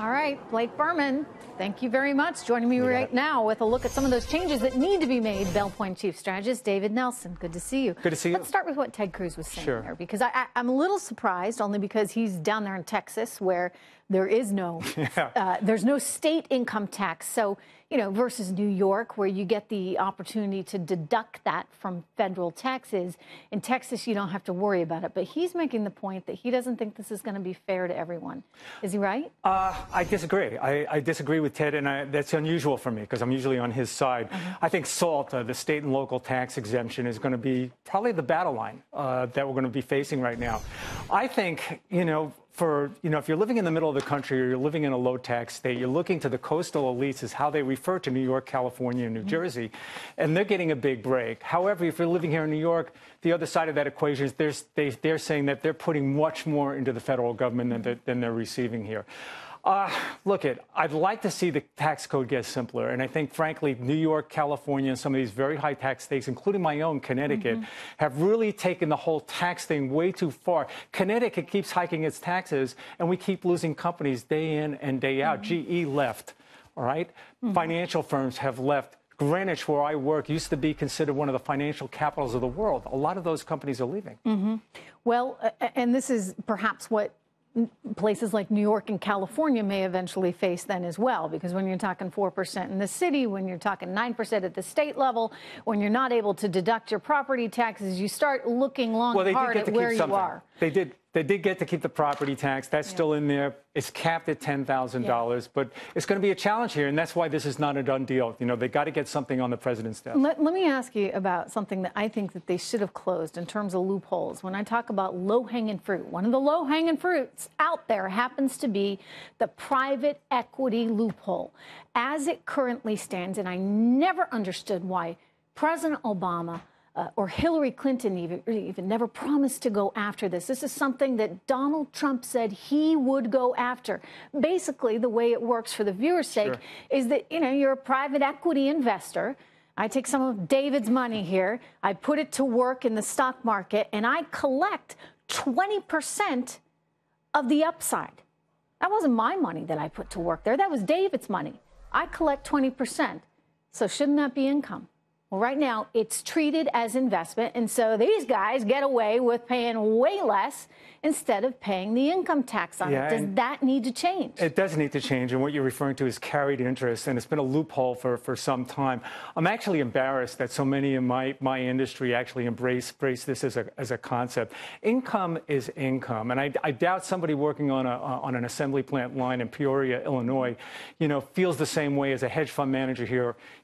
All right, Blake Berman, thank you very much. Joining me right now with a look at some of those changes that need to be made. Belpointe Chief Strategist David Nelson, good to see you. Good to see you. Let's start with what Ted Cruz was saying there, because I'm a little surprised, only because he's down there in Texas where there is no, there's no state income tax. So, you know, versus New York, where you get the opportunity to deduct that from federal taxes. In Texas, you don't have to worry about it. But he's making the point that he doesn't think this is going to be fair to everyone. Is he right? I disagree. I disagree with Ted, and that's unusual for me because I'm usually on his side. I think SALT, the state and local tax exemption, is going to be probably the battle line that we're going to be facing right now. I think, if you're living in the middle of the country or you're living in a low-tax state, you're looking to the coastal elites is how they refer to New York, California, and New Jersey, and they're getting a big break. However, if you're living here in New York, the other side of that equation is they're saying that they're putting much more into the federal government than they're receiving here. I'd like to see the tax code get simpler. And I think, frankly, New York, California, and some of these very high tax states, including my own, Connecticut, have really taken the whole tax thing way too far. Connecticut keeps hiking its taxes, and we keep losing companies day in and day out. GE left, all right? Financial firms have left. Greenwich, where I work, used to be considered one of the financial capitals of the world. A lot of those companies are leaving. Well, and this is perhaps what places like New York and California may eventually face then as well, because when you're talking 4% in the city, when you're talking 9% at the state level, when you're not able to deduct your property taxes, you start looking long and hard at where you are. They did get to keep the property tax. That's still in there. It's capped at $10,000, but it's going to be a challenge here, and that's why this is not a done deal. You know, they got to get something on the president's desk. Let me ask you about something that I think that they should have closed in terms of loopholes. When I talk about low-hanging fruit, one of the low-hanging fruits out there happens to be the private equity loophole. As it currently stands, and I never understood why President Obama or Hillary Clinton even never promised to go after this. This is something that Donald Trump said he would go after. Basically, the way it works for the viewer's sake is that, you're a private equity investor. I take some of David's money here, I put it to work in the stock market, and I collect 20% of the upside. That wasn't my money that I put to work there. That was David's money. I collect 20%. So shouldn't that be income? Well, right now, it's treated as investment, and so these guys get away with paying way less instead of paying the income tax on it. Does that need to change? It does need to change, and what you're referring to is carried interest, and it's been a loophole for some time. I'm actually embarrassed that so many in my industry actually embrace this as a concept. Income is income, and I doubt somebody working on an assembly plant line in Peoria, Illinois, feels the same way as a hedge fund manager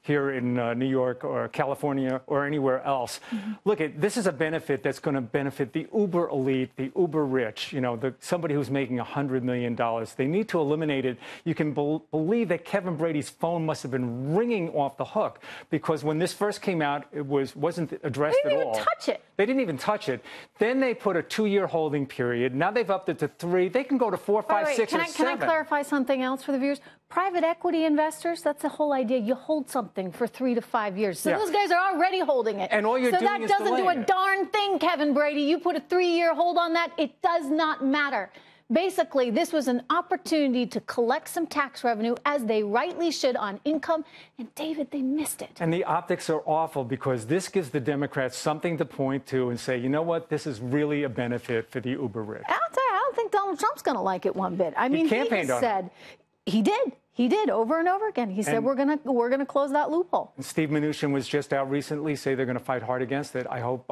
here in New York or California or anywhere else. Look, this is a benefit that's going to benefit the uber elite, the uber rich, somebody who's making $100 million. They need to eliminate it. You can believe that Kevin Brady's phone must have been ringing off the hook, because when this first came out, it wasn't addressed at all. They didn't even touch it. They didn't even touch it. Then they put a 2-year holding period. Now they've upped it to 3. They can go to 4, 5, 6, or 7. Can I clarify something else for the viewers? Private equity investors, that's the whole idea. You hold something for 3 to 5 years. So those guys are already holding it. And all you're doing is delaying it. So that doesn't do a darn thing, Kevin Brady. You put a 3-year hold on that, it does not matter. Basically, this was an opportunity to collect some tax revenue, as they rightly should, on income. And, David, they missed it. And the optics are awful, because this gives the Democrats something to point to and say, you know what, this is really a benefit for the uber rich. I'll tell you, I don't think Donald Trump's going to like it one bit. I mean, he said he did. He did over and over again. He said, we're gonna close that loophole. And Steve Mnuchin was just out recently, say they're going to fight hard against it. I hope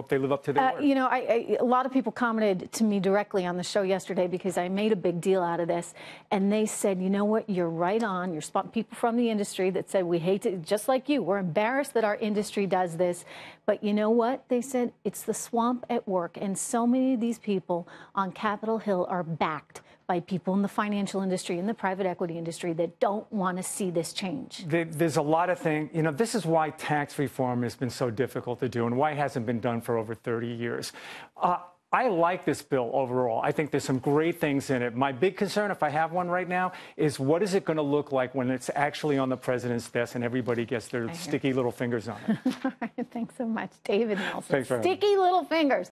they live up to their word. A lot of people commented to me directly on the show yesterday, because I made a big deal out of this. And they said, you know what, you're right on. You're spotting people from the industry that said, we hate it, just like you. We're embarrassed that our industry does this. But you know what? They said, it's the swamp at work. And so many of these people on Capitol Hill are backed by people in the financial industry, in the private equity industry, that don't want to see this change. There's a lot of things. This is why tax reform has been so difficult to do, and why it hasn't been done for over 30 years. I like this bill overall. I think there's some great things in it. My big concern, if I have one right now, is what is it going to look like when it's actually on the president's desk and everybody gets their sticky little fingers on it. All right, thanks so much, David Nelson. Thanks for having me. Sticky little fingers.